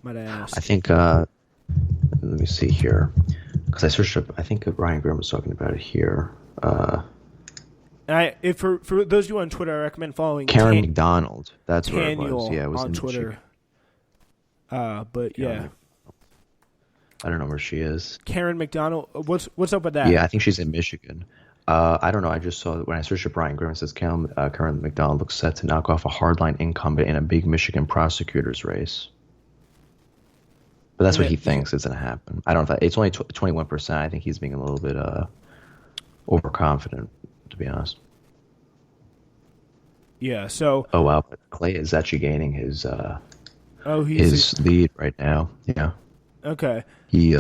Might I I ask? think, let me see here, because I searched up, I think Ryan Graham was talking about it here. Uh, If for those of you on Twitter, I recommend following Karen McDonald, that's where it was. Taniel Yeah, it was on in Michigan. Twitter. But Karen, yeah, I don't know where she is. Karen McDonald. What's up with that? Yeah, I think she's in Michigan. I don't know. I just saw that when I searched up Ryan Graham, it says Karen McDonald looks set to knock off a hardline incumbent in a big Michigan prosecutor's race. But that's And what that, he thinks is going to happen. I don't know if it's only 21%. I think he's being a little bit overconfident, to be honest. yeah. So, Oh wow, but Clay is actually gaining his oh, his lead right now. Yeah, okay. he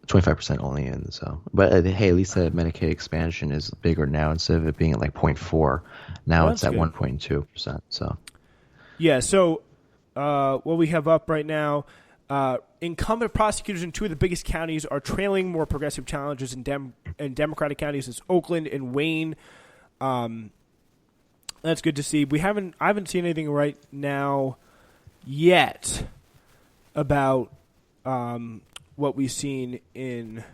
25% only in. So, but hey, at least the Medicaid expansion is bigger now. Instead of it being at like 0.4, now Well, it's that's at good. 1.2%. So, Yeah. So, what we have up right now, incumbent prosecutors in two of the biggest counties are trailing more progressive challenges in Democratic counties as Oakland and Wayne. Um, that's good to see. I haven't seen anything right now yet about what we've seen in.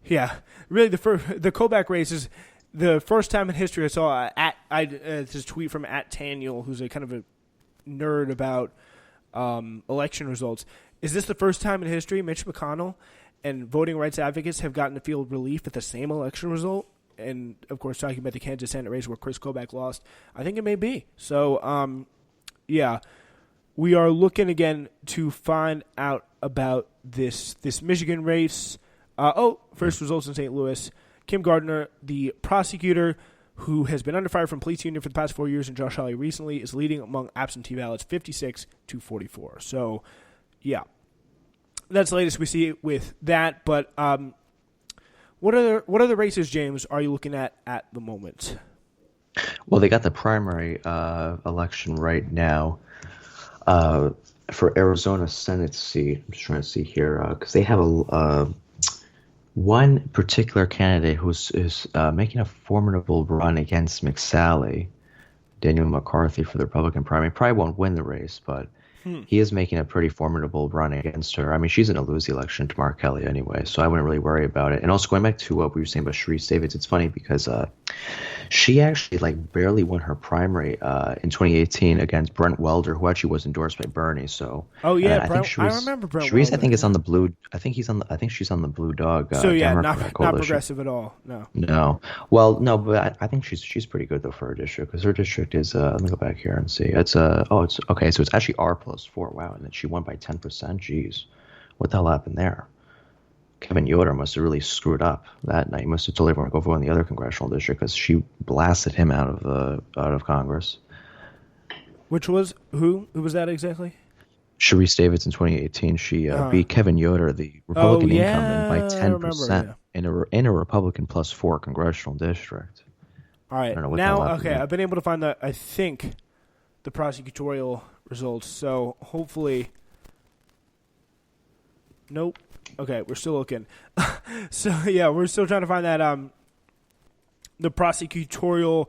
Yeah, really the Kobach race is the first time in history I saw this tweet from at Taniel, who's a kind of a nerd about election results. Is this the first time in history Mitch McConnell and voting rights advocates have gotten to feel relief at the same election result? And of course, talking about the Kansas Senate race where Chris Kobach lost, I think it may be. So, yeah, we are looking again to find out about this Michigan race. First results in St. Louis. Kim Gardner, the prosecutor who has been under fire from police union for the past 4 years, and Josh Hawley recently, is leading among absentee ballots 56 to 44. So, yeah, that's the latest we see with that. But what other races, James, are you looking at the moment? well, they got the primary election right now uh, for Arizona Senate seat. I'm just trying to see here because they have one particular candidate who's is making a formidable run against McSally, Daniel McCarthy, for the Republican primary. Probably won't win the race, but Hmm. he is making a pretty formidable run against her. I mean, she's going to lose the election to Mark Kelly anyway, so I wouldn't really worry about it. And also going back to what we were saying about Sharice Davids, it's funny because she actually like barely won her primary in 2018 against Brent Welder, who actually was endorsed by Bernie. So, Oh and yeah, I think I remember Brent Sharice, I Welder. think is Yeah. on the blue. I think she's on the Blue Dog So yeah, Democrat not coalition. progressive at all. No. No, well, no, but I think she's pretty good though for her district because her district is. Let me go back here and see. It's okay. So it's actually R+4. Wow, and then she won by 10%. Jeez, what the hell happened there? Kevin Yoder must have really screwed up that night. He must have told everyone to go vote in the other congressional district because she blasted him out of Congress. Which was who? Who was that exactly? Sharice Davids in 2018, she Uh, beat Kevin Yoder, the oh Republican incumbent, by yeah, I remember. 10% Yeah. in a Republican +4 congressional district. All I right. don't know what the hell Now, happened okay, there. I've been able to find the I think the prosecutorial results. So hopefully, nope. Okay, we're still looking. So yeah, we're still trying to find that the prosecutorial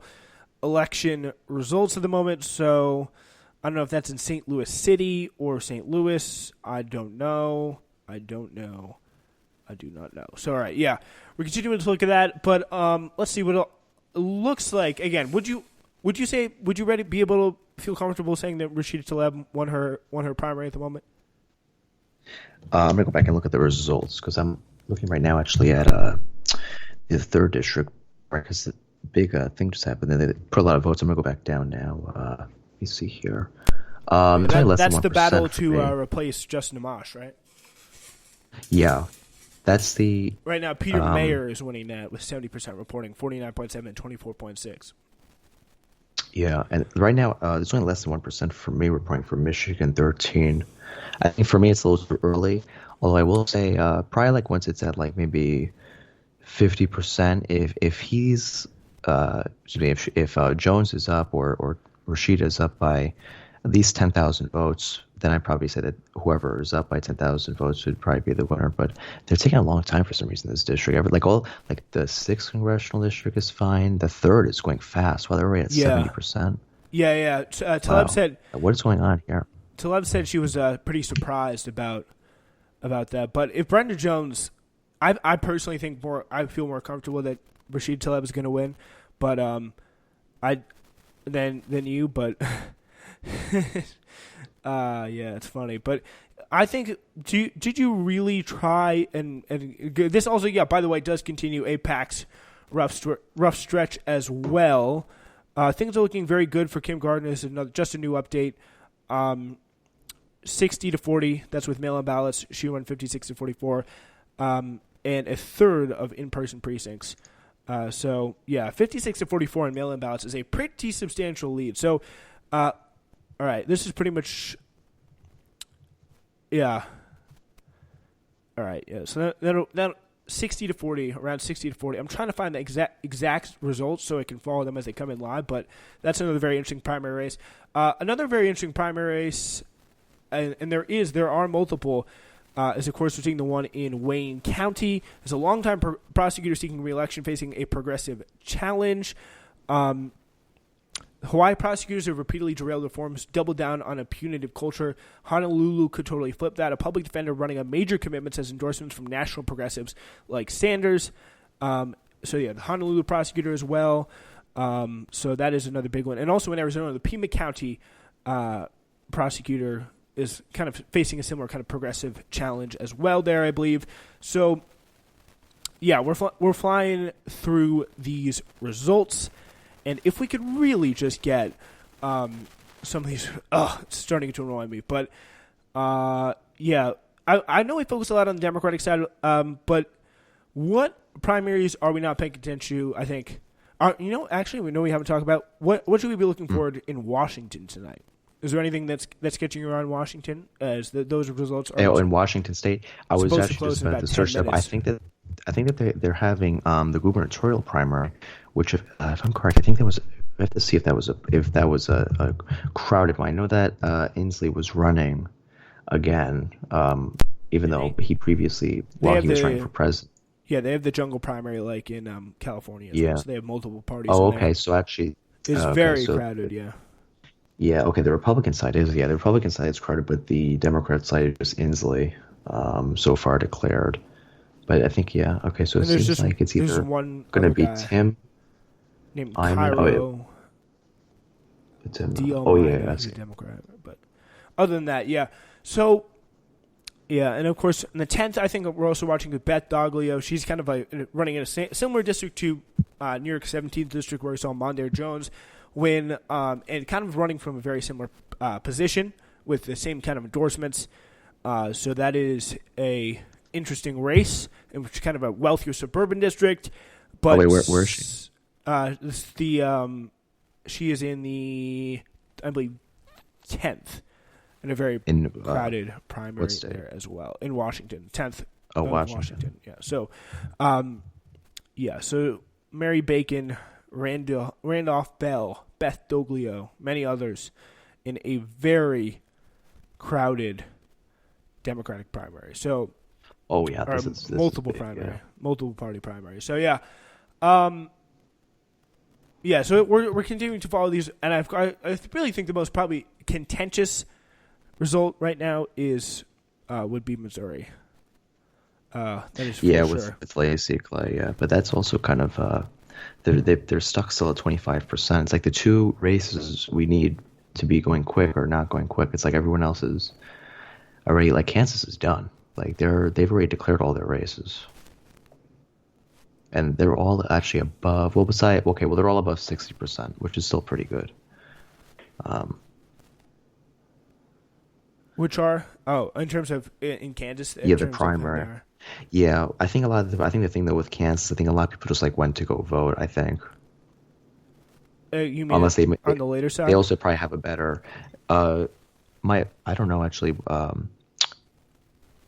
election results at the moment. So I don't know if that's in St. Louis City or St. Louis. I don't know. I don't know. I do not know. So all right, yeah, we're continuing to look at that. But let's see what it looks like. Again, would you ready be able to feel comfortable saying that Rashida Tlaib won her primary at the moment? I'm gonna go back and look at the results because I'm looking right now actually at the third district, right? Because the big thing just happened. They put a lot of votes. I'm gonna go back down now. Let me see here. Okay, It's only less than that's one the battle percent for to me. replace Justin Amash, right? Yeah, that's the Right now, Peter um, Mayer is winning that with 70% reporting, 49.7 and 24.6. yeah, and right now it's only less than 1% for me. Reporting for Michigan 13. I think for me it's a little too early. Although I will say probably like once it's at like maybe 50%, if he's excuse me, if Jones is up or Rashida is up by at least 10,000 votes, then I'd probably say that whoever is up by 10,000 votes would probably be the winner. But they're taking a long time for some reason. This district, like the sixth congressional district is fine. The third is going fast. While they're already at Yeah, 70%. yeah, yeah. Taleb Wow, said what is going on here? Tlaib said she was pretty surprised about that. But if Brenda Jones, I personally think I feel more comfortable that Rashid Tlaib is going to win. But than you. But yeah, it's funny. But I think did you really try and this also by the way does continue AIPAC's rough stretch as well. Things are looking very good for Kim Gardner. This is just a new update. 60-40. That's with mail-in ballots. She won 56-44, and a third of in-person precincts. So 56-44 in mail-in ballots is a pretty substantial lead. So, all right, this is pretty much, yeah. All right, yeah. So that 60-40, around 60-40. I'm trying to find the exact results so I can follow them as they come in live. But that's another very interesting primary race. Another very interesting primary race, and there are multiple. Is, of course, we're seeing the one in Wayne County. There's a longtime prosecutor seeking re-election facing a progressive challenge. Hawaii prosecutors have repeatedly derailed reforms, doubled down on a punitive culture. Honolulu could totally flip that. A public defender running on major commitments has endorsements from national progressives like Sanders. The Honolulu prosecutor as well. So that is another big one. And also in Arizona, the Pima County prosecutor is kind of facing a similar kind of progressive challenge as well there, I believe. So, yeah, we're flying through these results. And if we could really just get some of these, it's starting to annoy me. But, I know we focus a lot on the Democratic side, but what primaries are we not paying attention to, I think? Actually, we know we haven't talked about. What should we be looking forward in Washington tonight? Is there anything that's catching you around Washington as those results are? In Washington State, I was actually just about to search them. I think that they're having the gubernatorial primary, which if I'm correct, I think that was. I have to see if that was a crowded one. I know that Inslee was running again, even though he previously he was running for president. Yeah, they have the jungle primary like in California. Yeah, so they have multiple parties. Oh, okay. So actually, it's very crowded. Yeah. Yeah, okay, the Republican side is crowded, but the Democrat side is Inslee, so far declared. But I think, okay, so it seems like it's either going to be Tim named Cairo. It's him. He's a Democrat. But other than that, yeah. So, yeah, and of course, in the 10th, I think we're also watching with Beth Doglio. She's kind of running in a similar district to New York 17th district where we saw Mondaire Jones win, and kind of running from a very similar position with the same kind of endorsements. So that is a interesting race, in which kind of a wealthier suburban district. But where is she? She is in the, I believe, 10th in a very crowded primary there as well in Washington. 10th. Oh, Washington. Yeah. So, so Mary Bacon, Randolph Bell, Beth Doglio, many others in a very crowded Democratic primary. So, multiple party primary. So so we're continuing to follow these, and I really think the most probably contentious result right now would be Missouri. That is for sure. with Lacey Clay, but that's also kind of they're stuck still at 25%. It's like the two races we need to be going quick or not going quick. It's like everyone else is already, like Kansas is done. Like they've already declared all their races, and they're all actually above. They're all above 60%, which is still pretty good. Which are in terms of in Kansas? The primary. Yeah, I think the thing though with Kansas, I think a lot of people just like went to go vote. I think. You mean unless they on the later side? They also probably have a better. I don't know actually.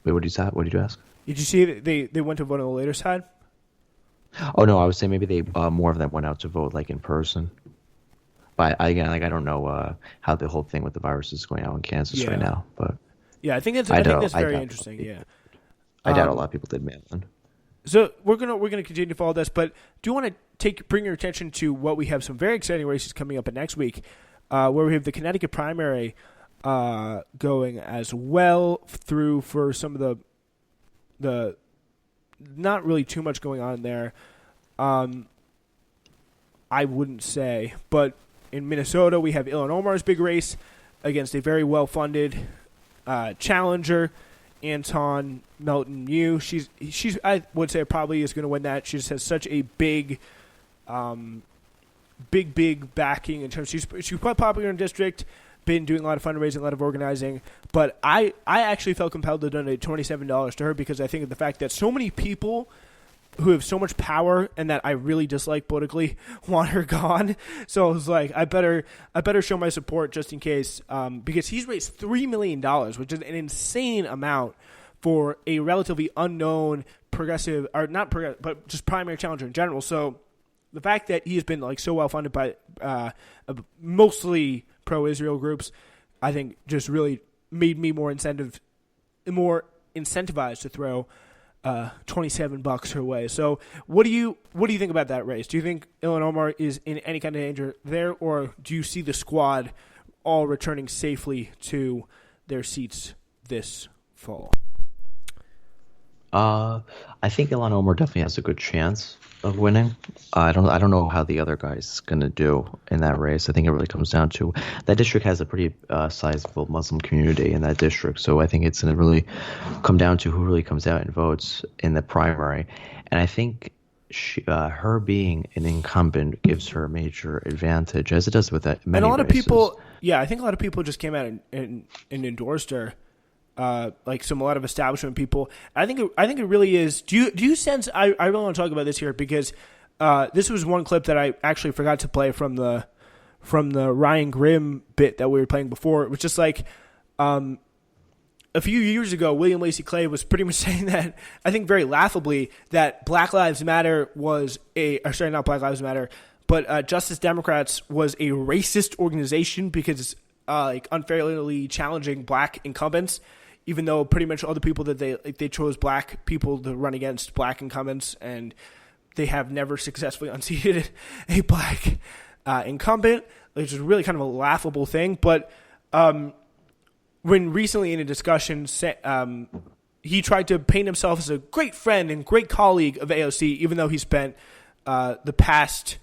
Wait, what did you ask? Did you see that they went to vote on the later side? Oh no, I would say maybe they more of them went out to vote like in person. But I don't know how the whole thing with the virus is going on in Kansas right now. But I think that's very interesting. Yeah. I doubt a lot of people did mail in. So we're gonna continue to follow this, but do you want to bring your attention to what we have some very exciting races coming up next week, where we have the Connecticut primary, going as well through for some of the not really too much going on there. I wouldn't say, but in Minnesota we have Ilhan Omar's big race against a very well-funded challenger, Anton Melton Yu. She's I would say probably is going to win that. She just has such a big backing in terms. She's quite popular in the district. Been doing a lot of fundraising, a lot of organizing, but I actually felt compelled to donate $27 to her because I think of the fact that so many people who have so much power and that I really dislike politically want her gone. So I was like, I better show my support just in case, because he's raised $3 million, which is an insane amount for a relatively unknown progressive, or not progressive, but just primary challenger in general. So the fact that he has been like so well funded by mostly pro-Israel groups, I think just really made me more incentivized to throw $27 her way. So what do you think about that race? Do you think Ilhan Omar is in any kind of danger there, or do you see the squad all returning safely to their seats this fall? I think Ilhan Omar definitely has a good chance of winning. I don't know how the other guy's gonna do in that race. I think it really comes down to that district has a pretty sizable Muslim community in that district, so I think it's gonna really come down to who really comes out and votes in the primary. And I think her being an incumbent gives her a major advantage, as it does with that many and a lot races. of people, yeah, I think a lot of people just came out and endorsed her. Like a lot of establishment people. I think it really is. Do you sense? I really want to talk about this here because this was one clip that I actually forgot to play from the Ryan Grimm bit that we were playing before. It was just like a few years ago, William Lacey Clay was pretty much saying that, I think very laughably, that Black Lives Matter was not Black Lives Matter, but Justice Democrats was a racist organization because like unfairly challenging black incumbents. Even though pretty much all the people that they chose black people to run against black incumbents, and they have never successfully unseated a black incumbent, which is really kind of a laughable thing. But when recently in a discussion, he tried to paint himself as a great friend and great colleague of AOC, even though he spent the past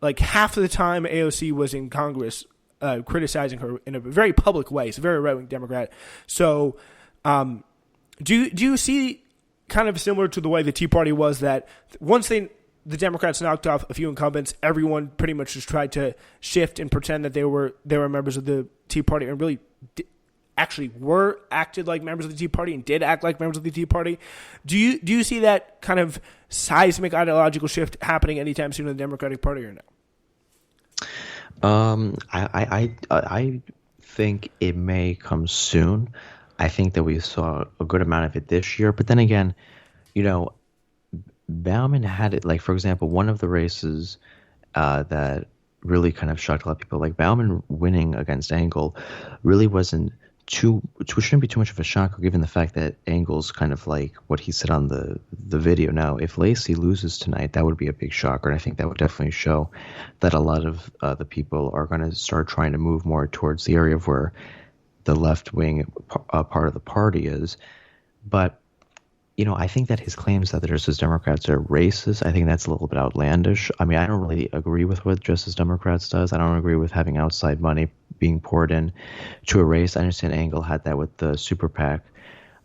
like half of the time AOC was in Congress criticizing her in a very public way. He's a very right-wing Democrat. So do you see kind of similar to the way the Tea Party was, that once the Democrats knocked off a few incumbents, everyone pretty much just tried to shift and pretend that they were members of the Tea Party and really actually acted like members of the Tea Party and did act like members of the Tea Party. Do you see that kind of seismic ideological shift happening anytime soon in the Democratic Party or no? I think it may come soon. I think that we saw a good amount of it this year, but then again, Bauman had it. Like, for example, one of the races that really kind of shocked a lot of people, like Bauman winning against Engel, really wasn't shouldn't be too much of a shocker, given the fact that Engel's kind of like what he said on the video. Now, if Lacey loses tonight, that would be a big shocker, and I think that would definitely show that a lot of the people are going to start trying to move more towards the area of where the left-wing part of the party is. But I think that his claims that the Justice Democrats are racist, I think that's a little bit outlandish. I mean, I don't really agree with what Justice Democrats does. I don't agree with having outside money being poured in to a race. I understand Engel had that with the super PAC,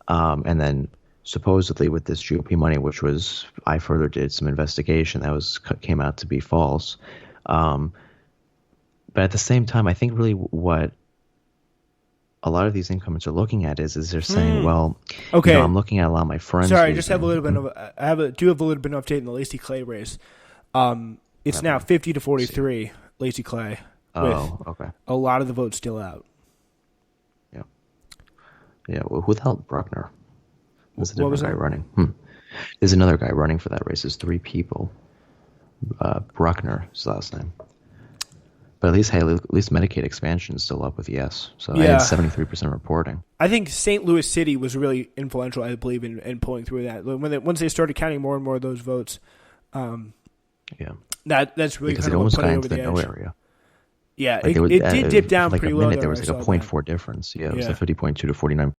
and then supposedly with this GOP money, which was, I further did some investigation, that came out to be false. But at the same time, I think really what a lot of these incumbents are looking at is they're saying, well, okay, I'm looking at a lot of my friends. Sorry, I just have a little bit of do have a little bit of update in the Lacey Clay race. It's now 50-43 Lacey Clay. Oh, okay. A lot of the votes still out. Yeah. Yeah. Well, who the hell? Bruckner. There's a different guy running. There's another guy running for that race. There's 3 people. Bruckner is his last name. But at least Medicaid expansion is still up with yes. So yeah. I had 73% reporting. I think St. Louis City was really influential, I believe, in pulling through that. Once they started counting more and more of those votes, yeah, that's really because kind it of almost put got it into over the the no edge. area. Yeah, Like it did dip for down like a pretty low minute, there there. was I like a saw point that. 4 difference. Yeah, it was Yeah. like 50.2 to 49.